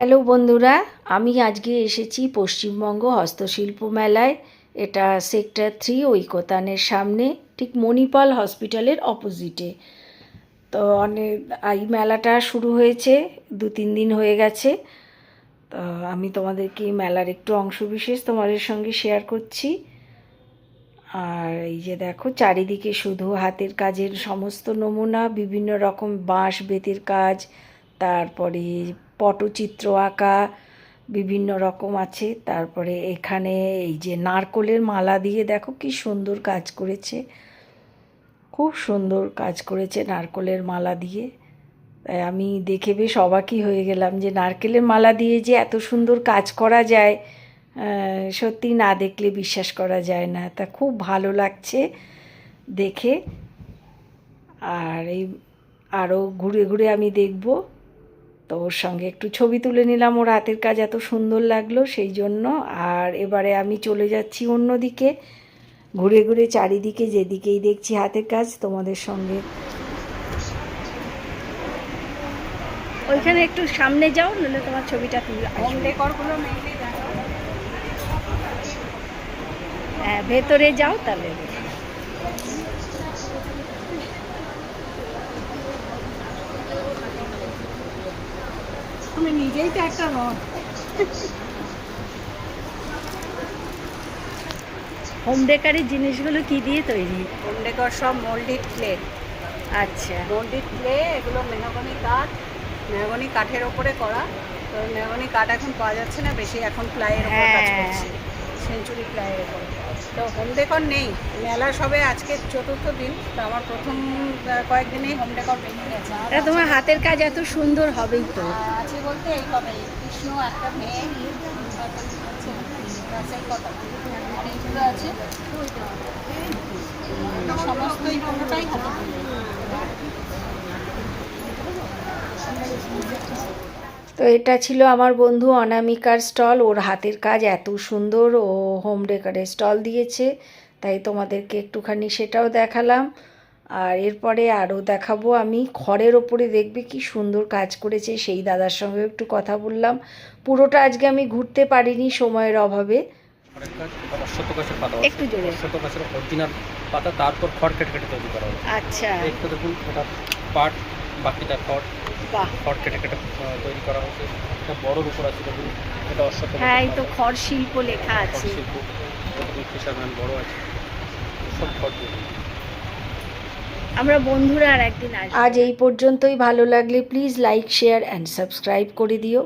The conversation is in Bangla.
হ্যালো বন্ধুরা, আমি আজকে এসেছি পশ্চিমবঙ্গ হস্তশিল্প মেলায়। এটা সেক্টর 3 ঐকতানের সামনে, ঠিক মণিপাল হসপিটালের অপোজিটে। তো এই মেলাটা শুরু হয়েছে 2-3 দিন হয়ে গেছে। তো আমি তোমাদেরকে এই মেলার একটু অংশবিশেষ তোমাদের সঙ্গে শেয়ার করছি। আর এই যে দেখো, চারিদিকে শুধু হাতের কাজের সমস্ত নমুনা, বিভিন্ন রকম বাঁশ বেতের কাজ, তারপরে পটচিত্র আঁকা বিভিন্ন রকম আছে। তারপরে এখানে এই যে নারকোলের মালা দিয়ে দেখো কি সুন্দর কাজ করেছে, খুব সুন্দর কাজ করেছে নারকোলের মালা দিয়ে। তাই আমি দেখে বেশ অবাকই হয়ে গেলাম যে নারকেলের মালা দিয়ে যে এত সুন্দর কাজ করা যায়, সত্যি না দেখলে বিশ্বাস করা যায় না। তা খুব ভালো লাগছে দেখে। আর এই আরও ঘুরে ঘুরে আমি দেখব, তো ওর সঙ্গে একটু ছবি তুলে নিলাম, ওর হাতের কাজ এত সুন্দর লাগলো সেই জন্য। আর এবারে আমি চলে যাচ্ছি অন্যদিকে, ঘুরে ঘুরে চারিদিকে যেদিকেই দেখছি হাতের কাজ তোমাদের সঙ্গে। ওইখানে একটু সামনে যাও, নাহলে তোমার ছবিটা তুলে হোম ডেকরগুলো মেনলি দেখো। হ্যাঁ, ভেতরে যাও তাহলে। তুমি নিজেই তো একটা রড। হোম ডেকারের জিনিসগুলো কি দিয়ে তৈরি? হোম ডেকর সব মোল্ডেড ক্লে। আচ্ছা, মোল্ডেড ক্লে, এগুলো মেহগনি কাঠ, মেহগনি কাঠের ওপরে করা। তো মেহগনি কাঠ এখন পাওয়া যাচ্ছে না বেশি, এখন প্লাইয়ের ওপর কাজ করছে, সেঞ্চুরি প্লাইয়ের ওপর। তো হোম ডেকর নেই মেলা, সবে আজকে 4th দিন। তো আমার প্রথম কয়েকদিনেই হোম ডেকর বেরিয়ে গেছে। এটা তোমার হাতের কাজ এত সুন্দর হবেই তো। আছে বলতে এই কবে কৃষ্ণ, একটা মেয়ে, সেই কথা আর এইগুলো আছে, সমস্তই পুরোটাই হাতে। তো এটা ছিল আমার বন্ধু অনামিকার স্টল। ওর হাতের কাজ এত সুন্দর, ও হোম ডেকোরের স্টল দিয়েছে, তাই তোমাদেরকে একটুখানি সেটাও দেখালাম। আর এরপরে আরও দেখাবো আমি খড়ের ওপরে, দেখবে কি সুন্দর কাজ করেছে। সেই দাদার সঙ্গে একটু কথা বললাম। পুরোটা আজকে আমি ঘুরতে পারিনি সময়ের অভাবে। একটু জোরে। অশ্বত্থ গাছের অরিজিনাল পাতা, তারপর খড় কেটে কেটে তৈরি করা হয়। আচ্ছা, একটা দেখুন, এটা পাট, বাকিটা খড়। বাহ, খড় কেটে কেটে তৈরি করা হয়েছে। একটা বড়োর উপর আছে দেখুন, এটা অশ্বত্থ হ্যাঁ, এই তো খড় শিল্প লেখা আছে। শিল্প। ফিশারম্যান বড় আছে, সব খড় দিয়ে। আমরা বন্ধুরা আর একদিন আসবো। আজ এই পর্যন্তই। ভালো লাগলে please like, share and subscribe করে দিও।